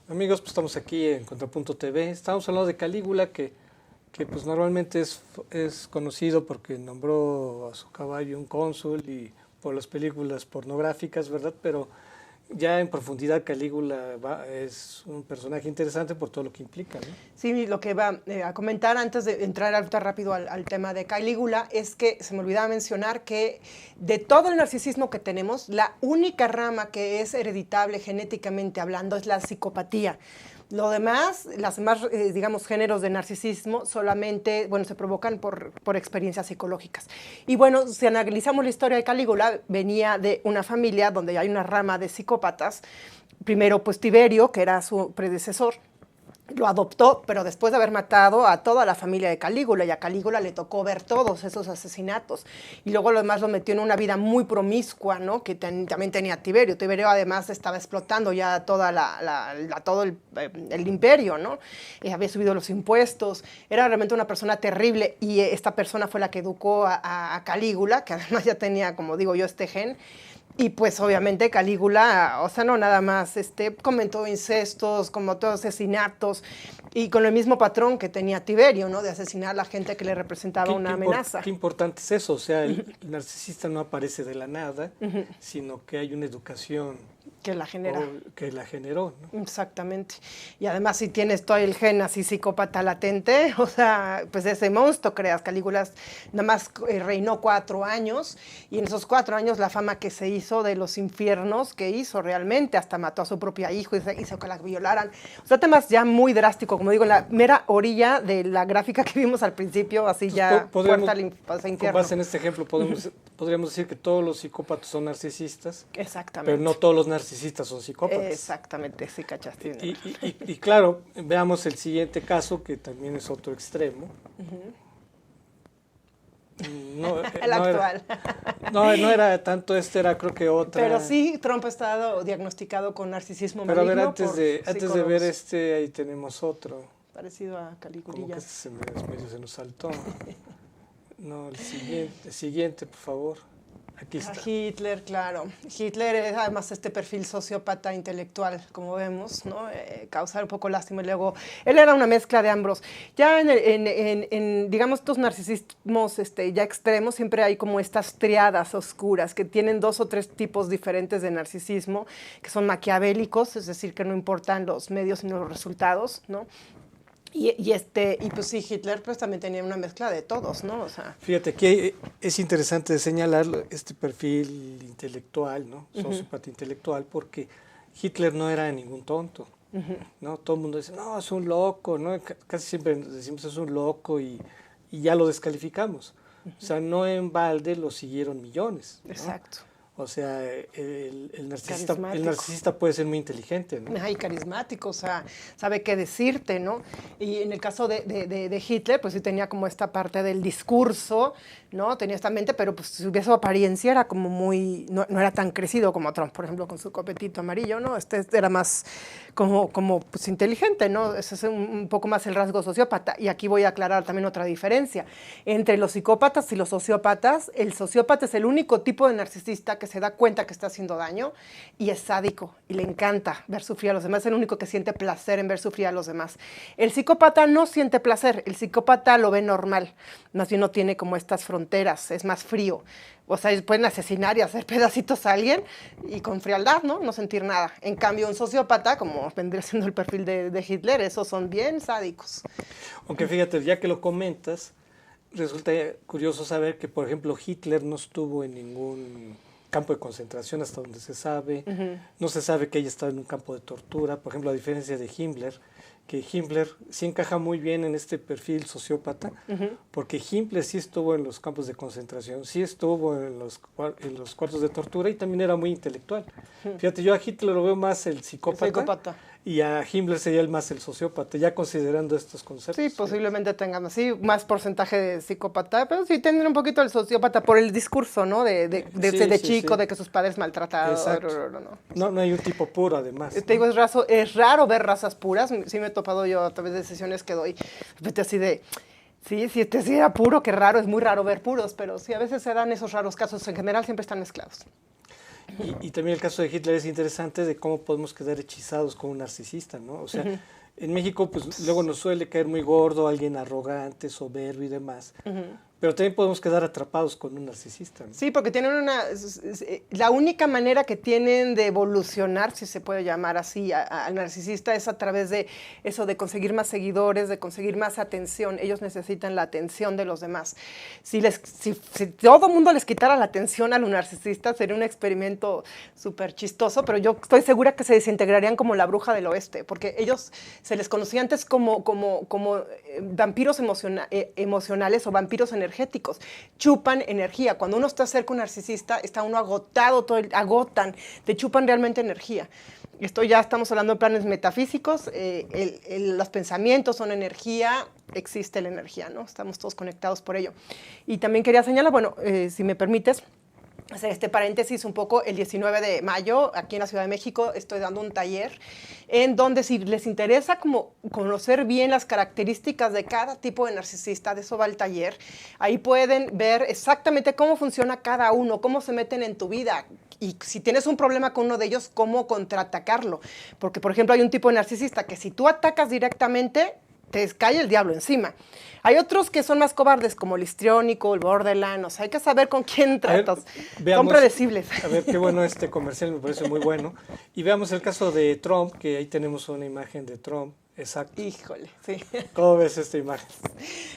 Amigos, pues estamos aquí en Contrapunto TV. Estamos hablando de Calígula, que pues normalmente es conocido porque nombró a su caballo un cónsul y por las películas pornográficas, ¿verdad? Pero ya en profundidad Calígula es un personaje interesante por todo lo que implica, ¿no? Sí, lo que va a comentar antes de entrar ahorita rápido al tema de Calígula es que se me olvidaba mencionar que de todo el narcisismo que tenemos, la única rama que es hereditable genéticamente hablando es la psicopatía. Lo demás, las demás, digamos, géneros de narcisismo solamente, bueno, se provocan por experiencias psicológicas. Y bueno, si analizamos la historia de Calígula, venía de una familia donde hay una rama de psicópatas. Primero, pues Tiberio, que era su predecesor, lo adoptó, pero después de haber matado a toda la familia de Calígula, y a Calígula le tocó ver todos esos asesinatos. Y luego lo demás lo metió en una vida muy promiscua, ¿no? Que también tenía Tiberio. Tiberio además estaba explotando ya todo el imperio, ¿no? Había subido los impuestos, era realmente una persona terrible, y esta persona fue la que educó a Calígula, que además ya tenía, como digo yo, este gen. Y pues obviamente Calígula, o sea, no nada más, comentó incestos, como todos asesinatos, y con el mismo patrón que tenía Tiberio, ¿no? De asesinar a la gente que le representaba una amenaza. Qué importante es eso, o sea, el narcisista no aparece de la nada, sino que hay una educación que la genera. Que la generó, ¿no? Exactamente. Y además si tienes todo el gen así psicópata latente, o sea, pues ese monstruo creas. Calígula nada más reinó 4 años, y en esos 4 años la fama que se hizo de los infiernos que hizo realmente, hasta mató a su propia hijo y hizo que la violaran. O sea, temas ya muy drásticos, como digo, en la mera orilla de la gráfica que vimos al principio, así pues ya puerta al infierno. Con base en este ejemplo podríamos decir que todos los psicópatas son narcisistas. Exactamente. Pero no todos los narcisistas son psicópatas. Exactamente, sí, cachaste. Y claro, veamos el siguiente caso, que también es otro extremo. El actual. No era tanto era creo que otra. Pero sí, Trump ha estado diagnosticado con narcisismo maligno. Pero a ver, antes de ver ahí tenemos otro. Parecido a Caligulilla. Como que medio se nos saltó. No, el siguiente, por favor. Aquí está. Hitler, claro. Hitler es además este perfil sociópata intelectual, como vemos, ¿no? Causar un poco lástima. Y luego, él era una mezcla de ambos. Ya en digamos, estos narcisismos ya extremos, siempre hay como estas triadas oscuras que tienen 2 o 3 tipos diferentes de narcisismo, que son maquiavélicos, es decir, que no importan los medios sino los resultados, ¿no? Y pues sí, Hitler pues también tenía una mezcla de todos, ¿no? O sea, fíjate, aquí es interesante señalar este perfil intelectual, ¿no? Sociópata intelectual, porque Hitler no era ningún tonto, ¿no? Todo el mundo dice, no, es un loco, ¿no? Casi siempre decimos es un loco y ya lo descalificamos. O sea, no en balde lo siguieron millones, ¿no? Exacto. O sea, el Carismático. narcisista puede ser muy inteligente, ¿no? Ay, carismático, o sea, sabe qué decirte, ¿no? Y en el caso de Hitler, pues sí tenía como esta parte del discurso, ¿no? Tenía esta mente, pero pues su apariencia era como muy, no era tan crecido como Trump, por ejemplo, con su copetito amarillo, ¿no? Este era más como pues inteligente, ¿no? Ese es un poco más el rasgo sociópata. Y aquí voy a aclarar también otra diferencia. Entre los psicópatas y los sociópatas, el sociópata es el único tipo de narcisista que se da cuenta que está haciendo daño y es sádico y le encanta ver sufrir a los demás, es el único que siente placer en ver sufrir a los demás. El psicópata no siente placer, el psicópata lo ve normal, más bien no tiene como estas fronteras, es más frío. O sea, pueden asesinar y hacer pedacitos a alguien y con frialdad, ¿no? No sentir nada. En cambio, un sociópata, como vendría siendo el perfil de Hitler, esos son bien sádicos. Aunque fíjate, ya que lo comentas, resulta curioso saber que, por ejemplo, Hitler no estuvo en ningún campo de concentración hasta donde se sabe. No se sabe que haya estado en un campo de tortura. Por ejemplo, a diferencia de Himmler, que Himmler sí encaja muy bien en este perfil sociópata, porque Himmler sí estuvo en los campos de concentración, sí estuvo en los cuartos de tortura y también era muy intelectual. Fíjate, yo a Hitler lo veo más el psicópata. Y a Himmler sería más el sociópata, ya considerando estos conceptos. Sí, posiblemente tengan así más porcentaje de psicópata, pero sí tendrán un poquito el sociópata por el discurso, ¿no? De chico, de que sus padres maltratados. No hay un tipo puro, además. Te digo, es raro ver razas puras. Sí me he topado yo a través de sesiones que doy, así de... Sí, sí era puro, qué raro, es muy raro ver puros, pero sí, a veces se dan esos raros casos, en general siempre están mezclados. Y también el caso de Hitler es interesante de cómo podemos quedar hechizados con un narcisista, ¿no? O sea, en México pues luego nos suele caer muy gordo, alguien arrogante, soberbio y demás, pero también podemos quedar atrapados con un narcisista, ¿no? Sí, porque tienen la única manera que tienen de evolucionar, si se puede llamar así, al narcisista es a través de eso, de conseguir más seguidores, de conseguir más atención. Ellos necesitan la atención de los demás. Si todo el mundo les quitara la atención a los narcisistas, sería un experimento súper chistoso, pero yo estoy segura que se desintegrarían como la bruja del oeste, porque ellos se les conocía antes como vampiros emocionales o vampiros energéticos. Chupan energía. Cuando uno está cerca de un narcisista, está uno agotado, agotan, te chupan realmente energía. Esto ya estamos hablando de planes metafísicos, los pensamientos son energía, existe la energía, ¿no? Estamos todos conectados por ello. Y también quería señalar, bueno, si me permites, hacer este paréntesis un poco, el 19 de mayo, aquí en la Ciudad de México, estoy dando un taller en donde si les interesa como conocer bien las características de cada tipo de narcisista, de eso va el taller, ahí pueden ver exactamente cómo funciona cada uno, cómo se meten en tu vida, y si tienes un problema con uno de ellos, cómo contraatacarlo. Porque, por ejemplo, hay un tipo de narcisista que si tú atacas directamente, te cae el diablo encima. Hay otros que son más cobardes, como el histriónico, el borderline, o sea, hay que saber con quién tratas. Son predecibles. A ver, qué bueno este comercial, me parece muy bueno. Y veamos el caso de Trump, que ahí tenemos una imagen de Trump, exacto. Híjole, sí. ¿Cómo ves esta imagen?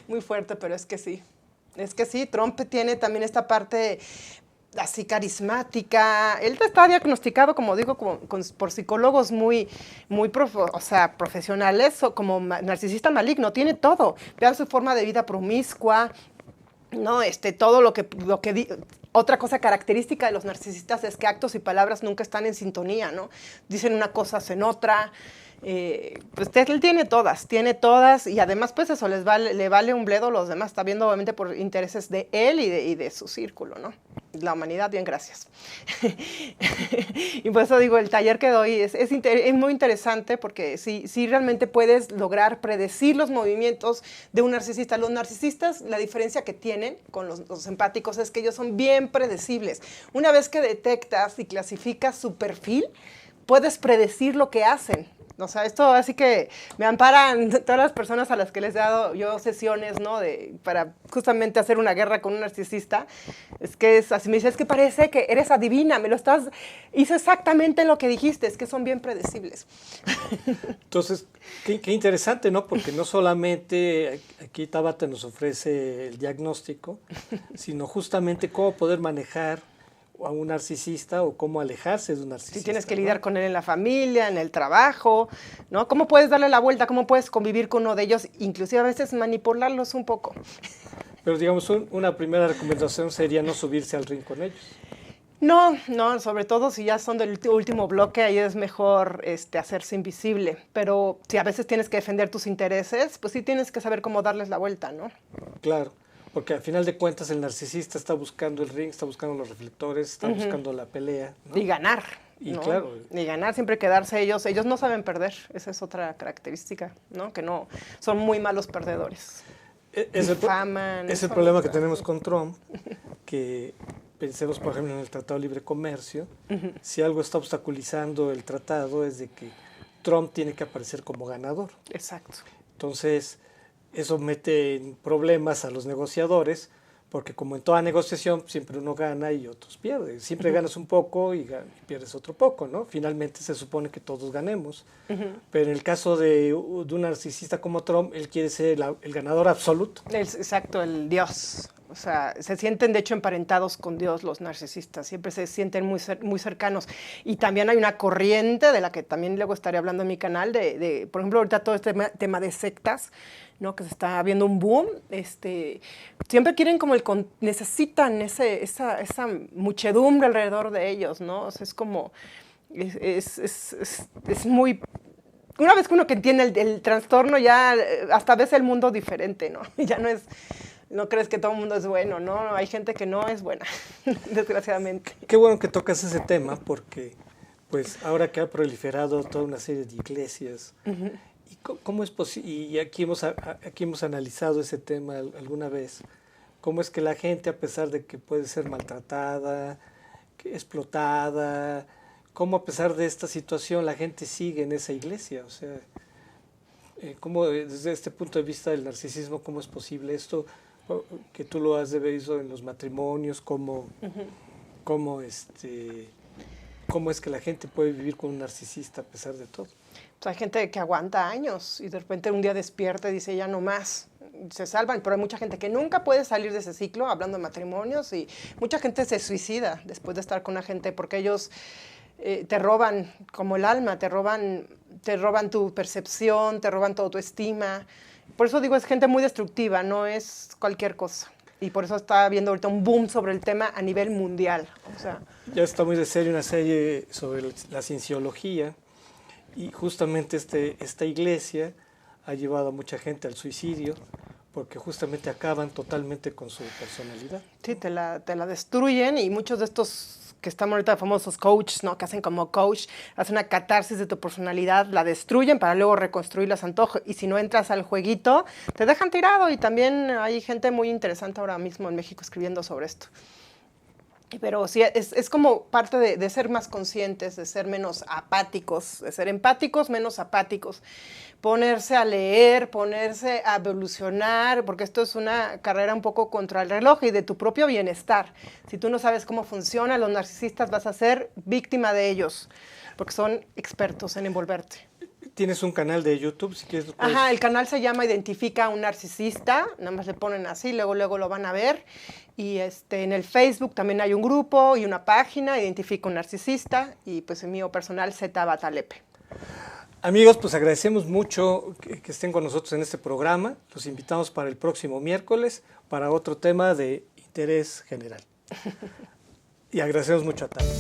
Muy fuerte, pero es que sí. Es que sí, Trump tiene también esta parte así carismática. Él está diagnosticado, como digo, por psicólogos muy profesionales, o como narcisista maligno. Tiene todo. Vean su forma de vida promiscua, ¿no? Todo lo que otra cosa característica de los narcisistas es que actos y palabras nunca están en sintonía, ¿no? Dicen una cosa, hacen otra. Pues él tiene todas y además pues eso le vale un bledo a los demás, está viendo obviamente por intereses de él y de su círculo, ¿no? La humanidad, bien, gracias. Y por eso digo, el taller que doy es muy interesante porque sí realmente puedes lograr predecir los movimientos de un narcisista. Los narcisistas, la diferencia que tienen con los empáticos es que ellos son bien predecibles. Una vez que detectas y clasificas su perfil, puedes predecir lo que hacen. O sea, esto así que me amparan todas las personas a las que les he dado yo sesiones, ¿no? Para justamente hacer una guerra con un narcisista. Es que es así, me dice, es que parece que eres adivina, hizo exactamente lo que dijiste, es que son bien predecibles. Entonces, qué interesante, ¿no? Porque no solamente aquí Tabata nos ofrece el diagnóstico, sino justamente cómo poder manejar a un narcisista o cómo alejarse de un narcisista. Si tienes que lidiar con él en la familia, en el trabajo, ¿no? ¿Cómo puedes darle la vuelta? ¿Cómo puedes convivir con uno de ellos? Inclusive a veces manipularlos un poco. Pero digamos, una primera recomendación sería no subirse al ring con ellos. No, sobre todo si ya son del último bloque, ahí es mejor hacerse invisible. Pero si a veces tienes que defender tus intereses, pues sí tienes que saber cómo darles la vuelta, ¿no? Claro, porque al final de cuentas el narcisista está buscando el ring, está buscando los reflectores, está buscando la pelea, ¿no? Y ganar. Y ¿no? claro. Y ganar, siempre quedarse ellos. Ellos no saben perder, esa es otra característica, ¿no? Que no, son muy malos perdedores. Es el problema que tenemos con Trump, que pensemos, por ejemplo, en el Tratado de Libre Comercio, si algo está obstaculizando el tratado es de que Trump tiene que aparecer como ganador. Exacto. Entonces, eso mete en problemas a los negociadores, porque como en toda negociación, siempre uno gana y otros pierden. Siempre ganas un poco y pierdes otro poco, ¿no? Finalmente se supone que todos ganemos. Pero en el caso de un narcisista como Trump, él quiere ser el ganador absoluto. Exacto, el Dios. O sea, se sienten de hecho emparentados con Dios los narcisistas, siempre se sienten muy cercanos. Y también hay una corriente de la que también luego estaré hablando en mi canal, por ejemplo, ahorita todo este tema de sectas, ¿no? Que se está viendo un boom, siempre quieren como necesitan esa muchedumbre alrededor de ellos, ¿no? O sea, es como, es muy... Una vez que uno que entiende el trastorno, ya hasta ves el mundo diferente, ¿no? Ya no crees que todo el mundo es bueno, ¿no? Hay gente que no es buena, desgraciadamente. Qué bueno que tocas ese tema, porque pues ahora que ha proliferado toda una serie de iglesias, ¿y cómo es posible? Y aquí hemos analizado ese tema alguna vez, cómo es que la gente, a pesar de que puede ser maltratada, explotada, cómo a pesar de esta situación la gente sigue en esa iglesia, o sea, cómo desde este punto de vista del narcisismo, cómo es posible esto, que tú lo has visto en los matrimonios, cómo es que la gente puede vivir con un narcisista a pesar de todo. Pues hay gente que aguanta años y de repente un día despierta y dice ya no más, se salvan, pero hay mucha gente que nunca puede salir de ese ciclo, hablando de matrimonios, y mucha gente se suicida después de estar con una gente porque ellos te roban como el alma, te roban tu percepción, te roban tu autoestima. Por eso digo, es gente muy destructiva, no es cualquier cosa. Y por eso está habiendo ahorita un boom sobre el tema a nivel mundial. O sea, ya está muy de serio una serie sobre la cienciología, y justamente esta iglesia ha llevado a mucha gente al suicidio, porque justamente acaban totalmente con su personalidad. Sí, te la destruyen, y muchos de estos que están ahorita famosos coaches, ¿no? Que hacen como coach, hacen una catarsis de tu personalidad, la destruyen para luego reconstruirla a su antojo. Y si no entras al jueguito, te dejan tirado. Y también hay gente muy interesante ahora mismo en México escribiendo sobre esto. Pero sí, es como parte de ser más conscientes, de ser menos apáticos, de ser empáticos, menos apáticos. Ponerse a leer, ponerse a evolucionar, porque esto es una carrera un poco contra el reloj y de tu propio bienestar. Si tú no sabes cómo funcionan los narcisistas, vas a ser víctima de ellos, porque son expertos en envolverte. ¿Tienes un canal de YouTube? Si quieres, puedes... Ajá, el canal se llama Identifica a un narcisista, nada más le ponen así, luego lo van a ver. Y en el Facebook también hay un grupo y una página, Identifica a un narcisista, y pues el mío personal, Z Batalepe. Amigos, pues agradecemos mucho que estén con nosotros en este programa. Los invitamos para el próximo miércoles para otro tema de interés general. Y agradecemos mucho a Tania.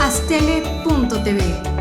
Astele.tv